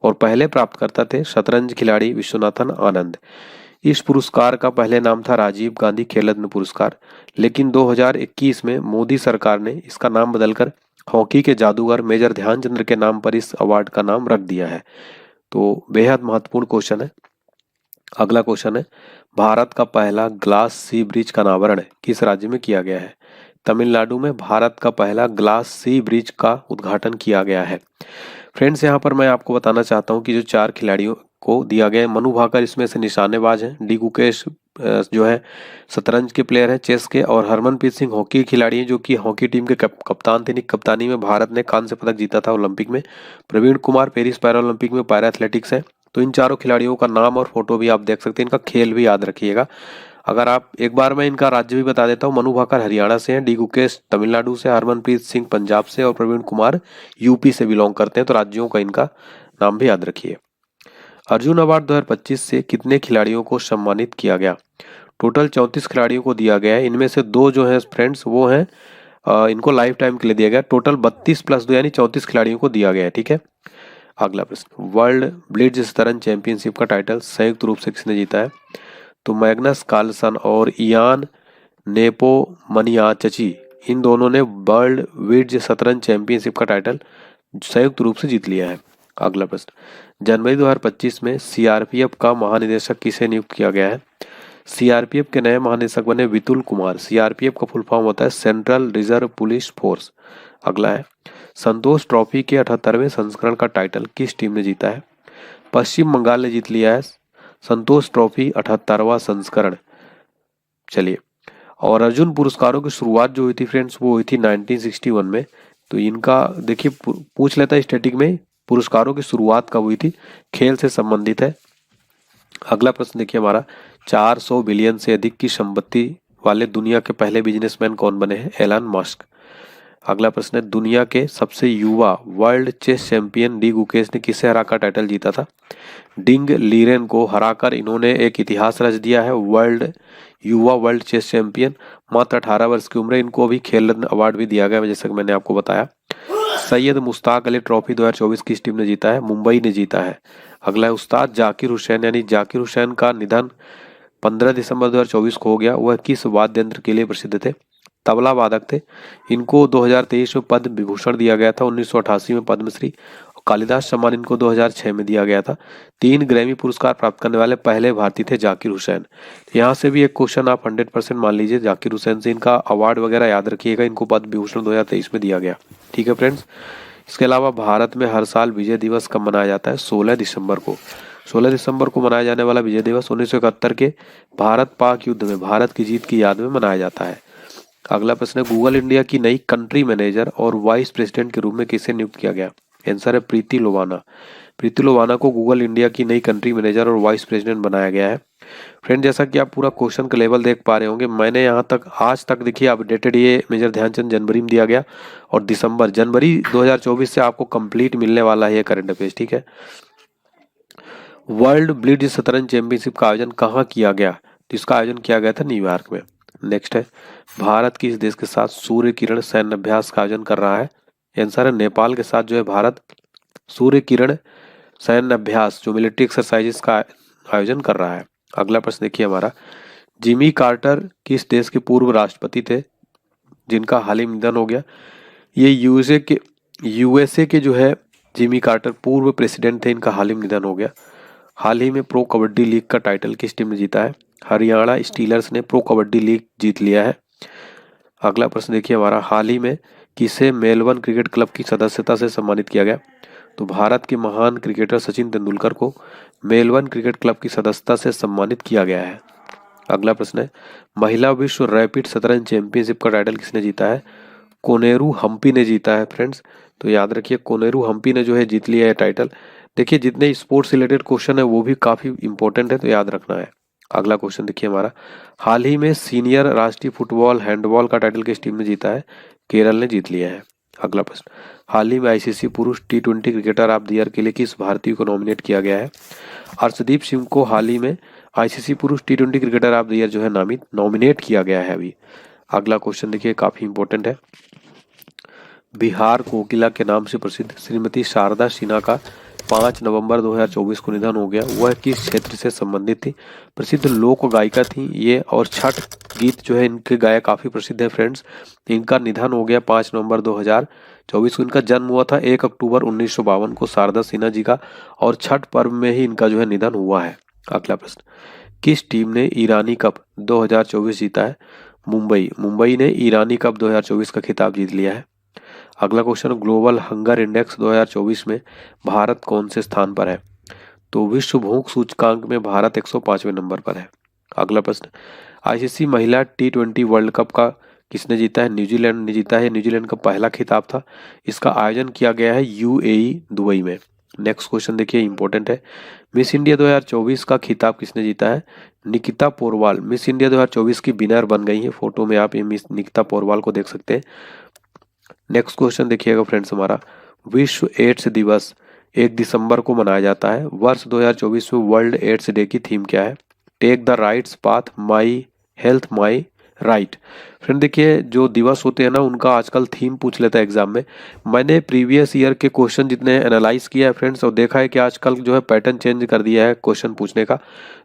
और पहले प्राप्तकर्ता थे शतरंज खिलाड़ी विश्वनाथन आनंद। इस पुरस्कार का पहले नाम था राजीव गांधी खेल रत्न पुरस्कार, लेकिन 2021 में मोदी सरकार ने इसका नाम बदलकर हॉकी के जादूगर मेजर ध्यानचंद्र के नाम पर इस अवार्ड का नाम रख दिया है। तो बेहद महत्वपूर्ण क्वेश्चन है। अगला क्वेश्चन है, भारत का पहला ग्लास सी ब्रिज का अनावरण किस राज्य में किया गया है? तमिलनाडु में भारत का पहला ग्लास सी ब्रिज का उद्घाटन किया गया है। फ्रेंड्स, यहाँ पर मैं आपको बताना चाहता हूँ कि जो 4 खिलाड़ियों को दिया गया है, मनु भाकर इसमें से निशानेबाज हैं, डी गुकेश जो है शतरंज के प्लेयर हैं, चेस के, और हरमनप्रीत सिंह हॉकी खिलाड़ी हैं जो कि हॉकी टीम के कप्तान थे। इनकी कप्तानी में भारत ने कांस्य पदक जीता था ओलंपिक में। Praveen Kumar Paris para Olympic में पैरा एथलेटिक्स है। तो इन चारों खिलाड़ियों का नाम और फोटो भी आप देख सकते हैं, इनका खेल भी याद रखिएगा। अगर आप एक बार मैं इनका राज्य भी बता देता हूँ, मनु भाकर हरियाणा से हैं, डी गुकेश तमिलनाडु से, हरमनप्रीत सिंह पंजाब से और प्रवीण कुमार यूपी से बिलोंग करते हैं। तो राज्यों का इनका नाम भी याद रखिए। अर्जुन अवार्ड 2025 से कितने खिलाड़ियों को सम्मानित किया गया? टोटल 34 खिलाड़ियों को दिया गया है। इनमें से 2 जो हैं फ्रेंड्स वो हैं, इनको लाइफ टाइम के लिए दिया गया। टोटल 32 + 2 यानी 34 खिलाड़ियों को दिया गया है। ठीक है। अगला प्रश्न, वर्ल्ड ब्लिट्ज शतरंज चैंपियनशिप का टाइटल संयुक्त रूप से किसने जीता है? तो मैग्नस कार्लसन और इयान नेपोमनियाचची, इन दोनों ने वर्ल्ड ब्लिट्ज शतरंज चैंपियनशिप का टाइटल संयुक्त रूप से जीत लिया है। अगला प्रश्न, जनवरी 2025 में सीआरपीएफ का महानिदेशक किसे नियुक्त किया गया है? सीआरपीएफ के नए महानिदेशक बने विपुल कुमार। सीआरपीएफ का फुल फॉर्म होता है सेंट्रल रिजर्व पुलिस फोर्स। अगला है, संतोष ट्रॉफी के 78वें संस्करण का टाइटल किस टीम ने जीता है? पश्चिम बंगाल ने जीत लिया है संतोष ट्रॉफी 78वां संस्करण। चलिए, और अर्जुन पुरस्कारों की शुरुआत जो हुई थी फ्रेंड्स वो हुई थी 1961 में। तो इनका देखिए पूछ लेता है स्टैटिक में, पुरस्कारों की शुरुआत कब हुई थी? खेल से संबंधित है। अगला प्रश्न देखिए हमारा, 400 बिलियन से अधिक की संपत्ति वाले दुनिया के पहले बिजनेसमैन कौन बने हैं? Elon Musk. अगला प्रश्न है, दुनिया के सबसे युवा world chess champion D Gukesh ने किसे हराकर टाइटल जीता था? डिंग लीरेन को हराकर इन्होंने एक इतिहास रच दिया है। युवा वर्ल्ड चेस चैंपियन, मात्र 18 वर्ष की उम्र है। इनको भी खेल रत्न अवार्ड भी दिया गया है, जैसा कि मैंने आपको बताया। सैयद मुश्ताक अली ट्रॉफी 2024 किस टीम ने जीता है? मुंबई ने जीता है। अगला है, उस्ताद जाकिर हुसैन यानी जाकिर हुसैन का निधन 15 दिसंबर 2024 को हो गया। वह किस वाद्य यंत्र के लिए प्रसिद्ध थे? तबला वादक थे। इनको 2023 में पद्म विभूषण दिया गया था, 1988 में पद्मश्री, और कालिदास सम्मान इनको 2006 में दिया गया था। 3 ग्रैमी पुरस्कार प्राप्त करने वाले पहले भारतीय थे जाकिर हुसैन। यहाँ से भी एक क्वेश्चन आप 100% मान लीजिए, जाकिर हुसैन से इनका अवार्ड वगैरह याद रखिएगा। इनको पद्म विभूषण 2023 में दिया गया। ठीक है फ्रेंड्स। इसके अलावा भारत में हर साल विजय दिवस कब मनाया जाता है? 16 दिसंबर को। 16 दिसंबर को मनाया जाने वाला विजय दिवस 1971 के भारत पाक युद्ध में भारत की जीत की याद में मनाया जाता है। अगला प्रश्न है, गूगल इंडिया की नई कंट्री मैनेजर और वाइस प्रेसिडेंट के रूप में किसे नियुक्त किया गया? आंसर है प्रीति लोवाना। प्रीति लोवाना को गूगल इंडिया की नई कंट्री मैनेजर और वाइस प्रेसिडेंट बनाया गया है। फ्रेंड, जैसा कि आप पूरा क्वेश्चन का लेवल देख पा रहे होंगे, मैंने यहाँ तक आज तक देखिए अपडेटेड ये मेजर ध्यानचंद जनवरी में दिया गया और जनवरी 2024 से आपको कंप्लीट मिलने वाला है ये करंट अफेयर्स। ठीक है। वर्ल्ड ब्लिट्ज शतरंज चैंपियनशिप का आयोजन कहाँ किया गया? तो इसका आयोजन किया गया था न्यूयॉर्क में। नेक्स्ट है, भारत किस देश के साथ सूर्य किरण सैन्य अभ्यास का आयोजन कर रहा है? आंसर है नेपाल के साथ जो है भारत सूर्य किरण सैन्य अभ्यास जो मिलिट्री एक्सरसाइजेस का आयोजन कर रहा है। अगला प्रश्न देखिए हमारा, जिमी कार्टर किस देश के पूर्व राष्ट्रपति थे जिनका हाल ही में निधन हो गया? ये यूएसए के जो है जिमी कार्टर पूर्व प्रेसिडेंट थे, इनका हाल ही में निधन हो गया। हाल ही में प्रो कबड्डी लीग का टाइटल किस टीम ने जीता है? हरियाणा स्टीलर्स ने प्रो कबड्डी लीग जीत लिया है। अगला प्रश्न देखिए हमारा, हाल ही में किसे मेलबर्न क्रिकेट क्लब की सदस्यता से सम्मानित किया गया? तो भारत के महान क्रिकेटर सचिन तेंदुलकर को मेलबर्न क्रिकेट क्लब की सदस्यता से सम्मानित किया गया है। अगला प्रश्न है, महिला विश्व रैपिड शतरंज चैंपियनशिप का टाइटल किसने जीता है? कोनेरू हम्पी ने जीता है फ्रेंड्स। तो याद रखिए कोनेरू हम्पी ने जो है जीत लिया है टाइटल। देखिए जितने स्पोर्ट्स रिलेटेड क्वेश्चन है वो भी काफी इंपॉर्टेंट है, तो याद रखना है। अगला क्वेश्चन देखिए हमारा, हाल ही में सीनियर राष्ट्रीय फुटबॉल हैंडबॉल का टाइटल किस टीम ने जीता है? केरल ने जीत लिया है। अगला प्रश्न, हाल ही में आईसीसी पुरुष T20 cricketer of the year के लिए किस भारतीय को नॉमिनेट किया गया है? अर्शदीप सिंह को हाल ही में आईसीसी पुरुष T20 cricketer of the year जो है नॉमिनेट किया गया है अभी। अगला क्वेश्चन देखिए काफी इंपॉर्टेंट है, बिहार कोकिला के नाम से प्रसिद्ध श्रीमती शारदा सिन्हा का 5 नवंबर 2024 को निधन हो गया, वह किस क्षेत्र से संबंधित थी? प्रसिद्ध लोक गायिका थी ये, और छठ गीत जो है इनके गाया काफी प्रसिद्ध है फ्रेंड्स। इनका निधन हो गया 5 नवंबर 2024 को। इनका जन्म हुआ था 1 अक्टूबर 1952 को शारदा सिन्हा जी का, और छठ पर्व में ही इनका जो है निधन हुआ है। अगला प्रश्न, किस टीम ने ईरानी कप 2024 जीता है? मुंबई ने ईरानी कप 2024 का खिताब जीत लिया है। अगला क्वेश्चन, ग्लोबल हंगर इंडेक्स 2024 में भारत कौन से स्थान पर है? तो विश्व भूख सूचकांक में भारत 105वें नंबर पर है। अगला प्रश्न, आईसीसी महिला T20 वर्ल्ड कप का किसने जीता है? न्यूजीलैंड ने जीता है। न्यूजीलैंड का पहला खिताब था। इसका आयोजन किया गया है UAE दुबई में। नेक्स्ट क्वेश्चन देखिए, इंपॉर्टेंट है। मिस इंडिया 2024 का खिताब किसने जीता है? निकिता पोरवाल मिस इंडिया 2024 की विनर बन गई है। फोटो में आप ये मिस निकिता पोरवाल को देख सकते हैं। नेक्स्ट क्वेश्चन देखिएगा फ्रेंड्स, हमारा विश्व एड्स दिवस 1 दिसंबर को मनाया जाता है। वर्ष 2024 में वर्ल्ड एड्स डे की थीम क्या है? Take the rights path, my health my right. Friend देखिए, जो दिवस होते हैं ना उनका आजकल थीम पूछ लेता है एग्जाम में। मैंने प्रीवियस ईयर के क्वेश्चन जितने एनालाइज किया है फ्रेंड्स, और देखा है कि आजकल जो है पैटर्न चेंज कर दिया है क्वेश्चन पूछने का,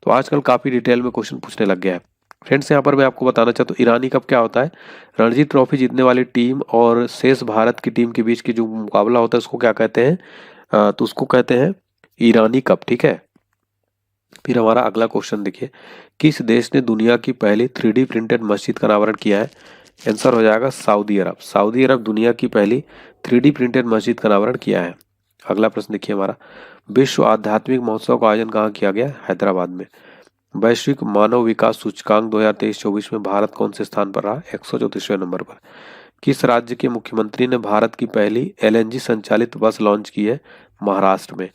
तो आजकल काफ़ी डिटेल में क्वेश्चन पूछने लग गया है। फ्रेंड्स यहाँ पर मैं आपको बताना चाहता हूँ, ईरानी कप क्या होता है? रणजी ट्रॉफी जीतने वाली टीम और शेष भारत की टीम के बीच की जो मुकाबला होता है उसको क्या कहते हैं? तो उसको कहते हैं ईरानी कप, ठीक है। फिर हमारा अगला क्वेश्चन देखिए, किस देश ने दुनिया की पहली 3D प्रिंटेड मस्जिद का अनावरण किया है? आंसर हो जाएगा सऊदी अरब। सऊदी अरब दुनिया की पहली 3D प्रिंटेड मस्जिद का अनावरण किया है। अगला प्रश्न देखिए हमारा, विश्व आध्यात्मिक महोत्सव का आयोजन कहाँ किया गया? हैदराबाद में। वैश्विक मानव विकास सूचकांक 2023-24 में भारत कौन से स्थान पर रहा? 134वें नंबर पर। किस राज्य के मुख्यमंत्री ने भारत की पहली LNG संचालित बस लॉन्च की है? महाराष्ट्र में।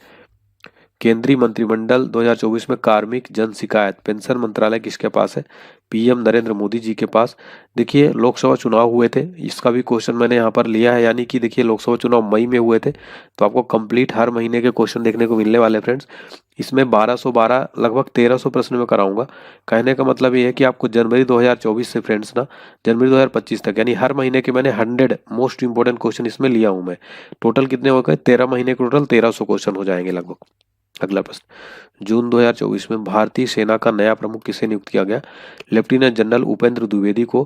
केंद्रीय मंत्रिमंडल 2024 में कार्मिक जन शिकायत पेंशन मंत्रालय किसके पास है? PM नरेंद्र मोदी जी के पास। देखिए, लोकसभा चुनाव हुए थे, इसका भी क्वेश्चन मैंने यहाँ पर लिया है, यानी कि देखिए लोकसभा चुनाव मई में हुए थे, तो आपको कंप्लीट हर महीने के क्वेश्चन देखने को मिलने वाले फ्रेंड्स। इसमें 1212 लगभग 1300 प्रश्न में कराऊंगा। कहने का मतलब ये है कि आपको जनवरी 2024 से फ्रेंड्स ना जनवरी 2025 तक, यानी हर महीने के मैंने 100 मोस्ट इंपोर्टेंट क्वेश्चन इसमें लिया हूँ मैं। टोटल कितने हो गए? 13 महीने के टोटल 1300 क्वेश्चन हो जाएंगे लगभग। अगला प्रश्न, जून 2024 में भारतीय सेना का नया प्रमुख किसे नियुक्त किया गया? लेफ्टिनेंट जनरल उपेंद्र द्विवेदी को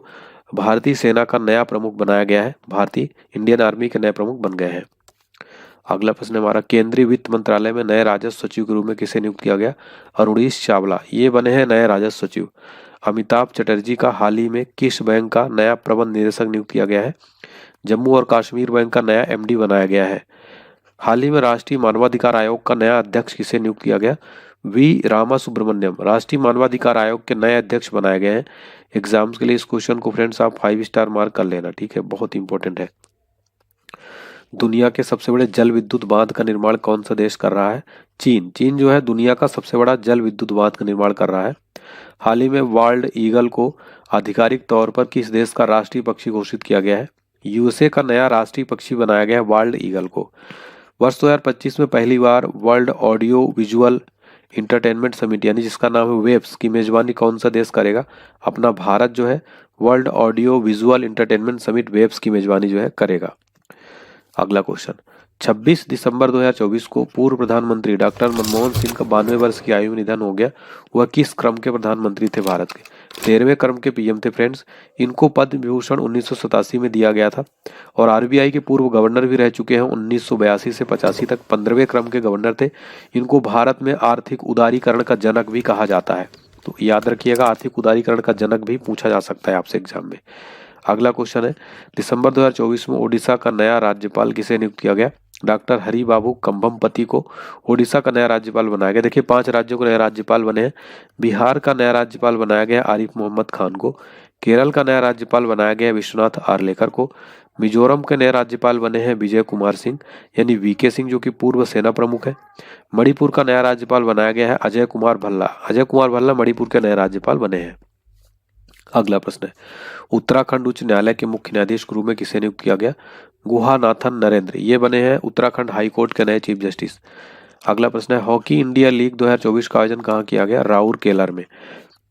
भारतीय सेना का नया प्रमुख बनाया गया है। भारतीय इंडियन आर्मी के नए प्रमुख बन गए हैं। अगला प्रश्न हमारा, केंद्रीय वित्त मंत्रालय में नए राजस्व सचिव के रूप में किसे नियुक्त किया गया? अरुणीश चावला ये बने हैं नए राजस्व सचिव। अमिताभ चटर्जी का हाल ही में किस बैंक का नया प्रबंध निदेशक नियुक्त किया गया है? जम्मू और कश्मीर बैंक का नया MD बनाया गया है। हाल ही में राष्ट्रीय मानवाधिकार आयोग का नया अध्यक्ष किसे नियुक्त किया गया? V रामासुब्रमण्यम राष्ट्रीय मानवाधिकार आयोग के नए अध्यक्ष बनाए गए हैं। एग्जाम्स के लिए इस क्वेश्चन को फ्रेंड्स आप 5 स्टार मार्क कर लेना, ठीक है, बहुत इंपॉर्टेंट है। दुनिया के सबसे बड़े जल विद्युत बांध का निर्माण कौन सा देश कर रहा है? चीन जो है दुनिया का सबसे बड़ा जल विद्युत बांध का निर्माण कर रहा है। हाल ही में वर्ल्ड ईगल को आधिकारिक तौर पर किस देश का राष्ट्रीय पक्षी घोषित किया गया है? USA का नया राष्ट्रीय पक्षी बनाया गया है वर्ल्ड ईगल को। वर्ष 2025 में पहली बार world audio visual entertainment summit यानी जिसका नाम है वेब्स की मेजबानी कौन सा देश करेगा? अपना भारत जो है world audio visual entertainment summit WAVES की मेजबानी जो है करेगा। अगला क्वेश्चन, 26 दिसंबर 2024 को पूर्व प्रधानमंत्री डॉक्टर मनमोहन सिंह का 92 वर्ष की आयु में निधन हो गया। वह किस क्रम के प्रधानमंत्री थे भारत के? 13वें क्रम के PM थे फ्रेंड्स। इनको पद्म विभूषण 1987 में दिया गया था, और RBI के पूर्व गवर्नर भी रह चुके हैं 1982 से 85 तक। 15वें क्रम के गवर्नर थे। इनको भारत में आर्थिक उदारीकरण का जनक भी कहा जाता है, तो याद रखिएगा, आर्थिक उदारीकरण का जनक भी पूछा जा सकता है आपसे एग्जाम में। अगला क्वेश्चन है, दिसंबर 2024 में ओडिशा का नया राज्यपाल किसे नियुक्त किया गया? डॉक्टर हरिबाबू कंभमपति को ओडिशा का नया राज्यपाल बनाया गया। देखिए 5 राज्यों को नए राज्यपाल बने हैं। बिहार का नया राज्यपाल बनाया गया आरिफ मोहम्मद खान को। केरल का नया राज्यपाल बनाया गया विश्वनाथ आर्लेकर को। मिजोरम के नए राज्यपाल बने हैं विजय कुमार सिंह यानी VK सिंह जो कि पूर्व सेना प्रमुख है। मणिपुर का नया राज्यपाल बनाया गया है अजय कुमार भल्ला। अजय कुमार भल्ला मणिपुर के नए राज्यपाल बने हैं। अगला प्रश्न है, उत्तराखंड उच्च न्यायालय के मुख्य न्यायाधीश के रूप में किसे नियुक्त किया गया? गुहानाथन नरेंद्र ये बने हैं उत्तराखंड हाई कोर्ट के नए चीफ जस्टिस। अगला प्रश्न है, हॉकी इंडिया लीग 2024 का आयोजन कहाँ किया गया? राउरकेला में।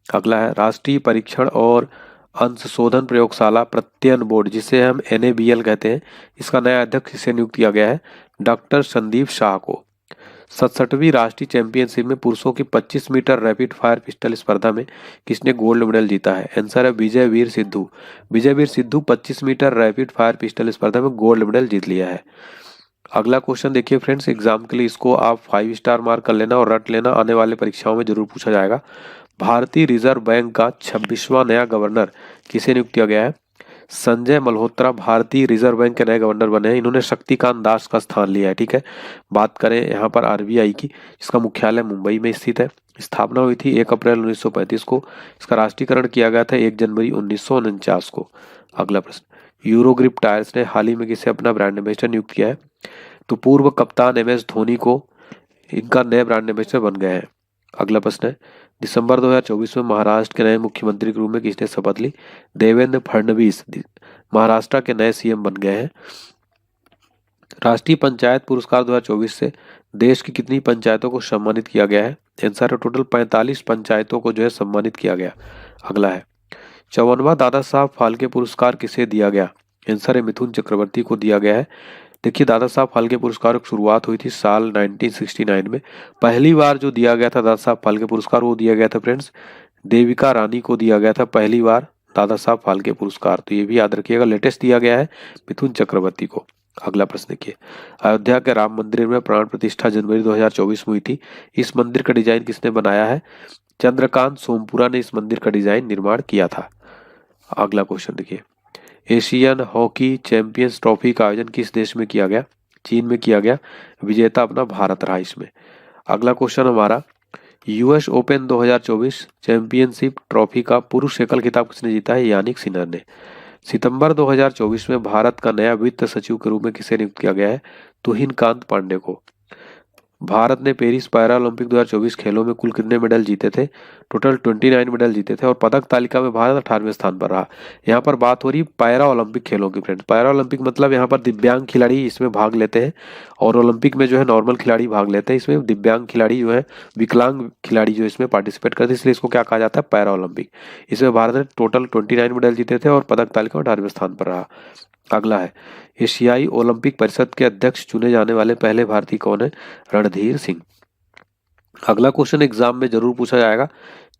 अगला है, राष्ट्रीय परीक्षण और अंशशोधन प्रयोगशाला प्रत्ययन बोर्ड जिसे हम NABL कहते हैं, इसका नया अध्यक्ष किसे नियुक्त किया गया है? डॉक्टर संदीप शाह को। 67वीं राष्ट्रीय चैंपियनशिप में पुरुषों की 25 मीटर रैपिड फायर पिस्टल स्पर्धा में किसने गोल्ड मेडल जीता है? आंसर है Vijay Veer Sidhu. Vijay Veer Sidhu 25 metre rapid fire pistol स्पर्धा में गोल्ड मेडल जीत लिया है। अगला क्वेश्चन देखिए फ्रेंड्स, एग्जाम के लिए इसको आप 5 स्टार मार्क कर लेना और रट लेना, आने वाले परीक्षाओं में जरूर पूछा जाएगा। भारतीय रिजर्व बैंक का 26वां नया गवर्नर किसे नियुक्त किया गया है? संजय मल्होत्रा भारतीय रिजर्व बैंक के नए गवर्नर बने हैं। इन्होंने शक्तिकांत दास का स्थान लिया है। ठीक है, बात करें यहाँ पर आरबीआई की, इसका मुख्यालय मुंबई में स्थित है। स्थापना हुई थी 1 अप्रैल 1935 को। इसका राष्ट्रीयकरण किया गया था 1 जनवरी 1949 को। अगला प्रश्न, यूरोग्रिप टायर्स ने हाल ही में किसे अपना ब्रांड एम्बेसडर नियुक्त किया है? तो पूर्व कप्तान एमएस धोनी को इनका नए ब्रांड एम्बेसडर बन गए हैं। अगला प्रश्न है, दिसंबर 2024 में महाराष्ट्र के नए मुख्यमंत्री के रूप में किसने शपथ ली? देवेंद्र फडणवीस महाराष्ट्र के नए सीएम बन गए हैं। राष्ट्रीय पंचायत पुरस्कार 2024 से देश की कितनी पंचायतों को सम्मानित किया गया है? आंसर है टोटल 45 पंचायतों को जो है सम्मानित किया गया। अगला है, 54वां दादा साहब फाल्के पुरस्कार किसे दिया गया? आंसर है मिथुन चक्रवर्ती को दिया गया है। देखिए, दादा साहब फाल्के पुरस्कार की शुरुआत हुई थी साल 1969 में। पहली बार जो दिया गया था दादा साहब फाल्के पुरस्कार, वो दिया गया था फ्रेंड्स देविका रानी को दिया गया था पहली बार दादा साहब फाल्के पुरस्कार। तो ये भी याद रखिएगा, लेटेस्ट दिया गया है मिथुन चक्रवर्ती को। अगला प्रश्न देखिए, अयोध्या के राम मंदिर में प्राण प्रतिष्ठा जनवरी 2024 में हुई थी। इस मंदिर का डिजाइन किसने बनाया है? चंद्रकांत सोमपुरा ने इस मंदिर का डिजाइन निर्माण किया था। अगला क्वेश्चन देखिए, एशियन हॉकी चैंपियंस ट्रॉफी का आयोजन किस देश में किया गया? चीन में किया गया। विजेता अपना भारत रहा इसमें। अगला क्वेश्चन हमारा, यूएस ओपन 2024 चैंपियनशिप ट्रॉफी का पुरुष एकल खिताब किसने जीता है? यानिक सिन्नर ने। सितंबर 2024 में भारत का नया वित्त सचिव के रूप में किसे नियुक्त किया गया है? तुहिन कांत पांडे को। भारत ने पेरिस पैरा ओलंपिक 2024 खेलों में कुल कितने मेडल जीते थे? टोटल 29 मेडल जीते थे और पदक तालिका में भारत 18वें स्थान पर रहा। यहाँ पर बात हो रही पैरा ओलंपिक खेलों की फ्रेंड्स। पैरा ओलंपिक मतलब यहाँ पर दिव्यांग खिलाड़ी इसमें भाग लेते हैं और ओलंपिक में जो है नॉर्मल खिलाड़ी भाग लेते हैं। इसमें दिव्यांग खिलाड़ी जो है, विकलांग खिलाड़ी जो इसमें पार्टिसिपेट करते हैं, इसलिए इसको क्या कहा जाता है? Para Olympic. इसमें भारत ने टोटल 29 मेडल जीते थे और पदक तालिका में 18वें स्थान पर रहा। अगला है, एशियाई ओलंपिक परिषद के अध्यक्ष चुने जाने वाले पहले भारतीय कौन है? रणधीर सिंह। अगला क्वेश्चन एग्जाम में जरूर पूछा जाएगा,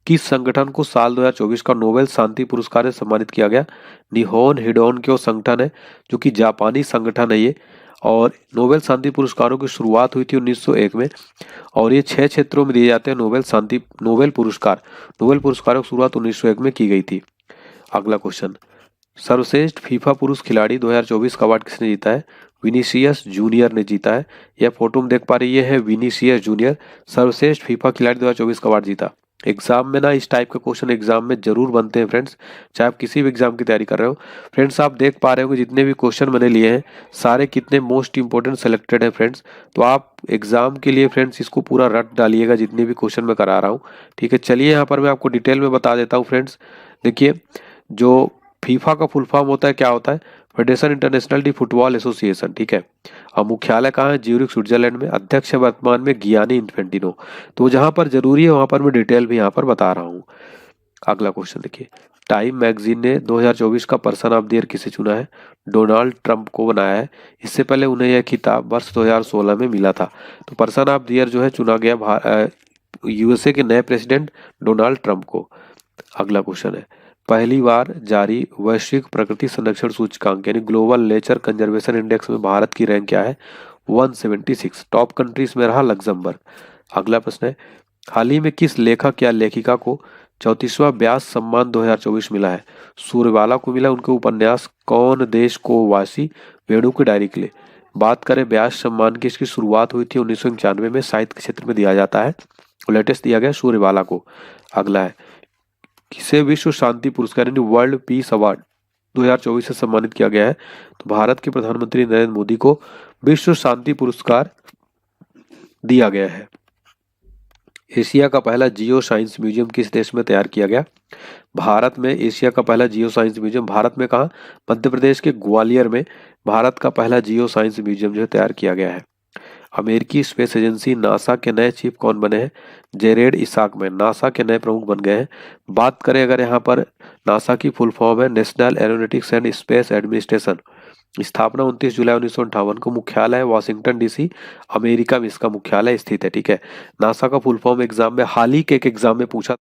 किस संगठन को साल 2024 का नोबेल शांति पुरस्कार से सम्मानित किया गया? निहोन हिडोनक्यो संगठन है, जो कि जापानी संगठन है ये। और नोबेल शांति पुरस्कारों की शुरुआत हुई थी 1901 में और ये 6 क्षेत्रों में दिए जाते हैं नोबेल पुरस्कार। नोबेल पुरस्कारों की शुरुआत 1901 में की गई थी। अगला क्वेश्चन, सर्वश्रेष्ठ फीफा पुरुष खिलाड़ी 2024 का अवार्ड किसने जीता है? विनीसियस जूनियर ने जीता है। यह फोटो में देख पा रही है विनीसियस जूनियर, सर्वश्रेष्ठ फीफा खिलाड़ी 2024 का अवार्ड जीता। एग्जाम में ना इस टाइप का क्वेश्चन एग्जाम में जरूर बनते हैं फ्रेंड्स, चाहे आप किसी भी एग्जाम की तैयारी कर रहे हो। फ्रेंड्स, आप देख पा रहे हो कि जितने भी क्वेश्चन मैंने लिए हैं सारे कितने मोस्ट इंपोर्टेंट सेलेक्टेड है फ्रेंड्स। तो आप एग्जाम के लिए फ्रेंड्स इसको पूरा रट डालिएगा जितने भी क्वेश्चन मैं करा रहा हूँ। ठीक है, चलिए यहाँ पर मैं आपको डिटेल में बता देता हूँ फ्रेंड्स। देखिए, जो फीफा का फुल फॉर्म होता है, क्या होता है? Federation international D football association. ठीक है, और मुख्यालय कहाँ है? ज्यूरिख स्विट्जरलैंड में। अध्यक्ष है वर्तमान में गियानी इन्फेंटिनो। तो जहां पर जरूरी है वहां पर मैं डिटेल भी यहाँ पर बता रहा हूँ। अगला क्वेश्चन देखिए, टाइम मैगजीन ने 2024 का पर्सन ऑफ द ईयर किसे चुना है? डोनाल्ड ट्रंप को बनाया है। इससे पहले उन्हें यह खिताब वर्ष 2016 में मिला था। तो पर्सन ऑफ द ईयर जो है चुना गया यूएसए के नए प्रेसिडेंट डोनाल्ड ट्रंप को। अगला क्वेश्चन है, पहली बार जारी वैश्विक प्रकृति संरक्षण सूचकांक यानी ग्लोबल नेचर कंजर्वेशन इंडेक्स में भारत की रैंक क्या है? 176। टॉप कंट्रीज में रहा लग्जमबर्ग। अगला प्रश्न है, हाल ही में किस लेखक या लेखिका को 34वां व्यास सम्मान 2024 मिला है? सूर्यवाला को मिला उनके उपन्यास कौन देश को वासी वेणु की डायरी के लिए। बात करें व्यास सम्मान की, इसकी शुरुआत हुई थी 1991 में, साहित्य के क्षेत्र में दिया जाता है। लेटेस्ट दिया गया सूर्यवाला को। अगला है, किसे विश्व शांति पुरस्कार यानी वर्ल्ड पीस अवार्ड 2024 से सम्मानित किया गया है? तो भारत के प्रधानमंत्री नरेंद्र मोदी को विश्व शांति पुरस्कार दिया गया है। एशिया का पहला जियो साइंस म्यूजियम किस देश में तैयार किया गया? भारत में। एशिया का पहला जियो साइंस म्यूजियम भारत में कहाँ? मध्य प्रदेश के ग्वालियर में भारत का पहला जियो साइंस म्यूजियम जो है तैयार किया गया है। अमेरिकी स्पेस एजेंसी नासा के नए चीफ कौन बने हैं? जेरेड इसाकमैन नासा के नए प्रमुख बन गए हैं। बात करें अगर यहाँ पर नासा की फुल फॉर्म है national aeronautics and space administration. स्थापना 29 जुलाई 1958 को। मुख्यालय वाशिंगटन डीसी, अमेरिका में इसका मुख्यालय स्थित है। ठीक है। नासा का फुल फॉर्म एग्जाम में हाल ही के एक एग्जाम में पूछा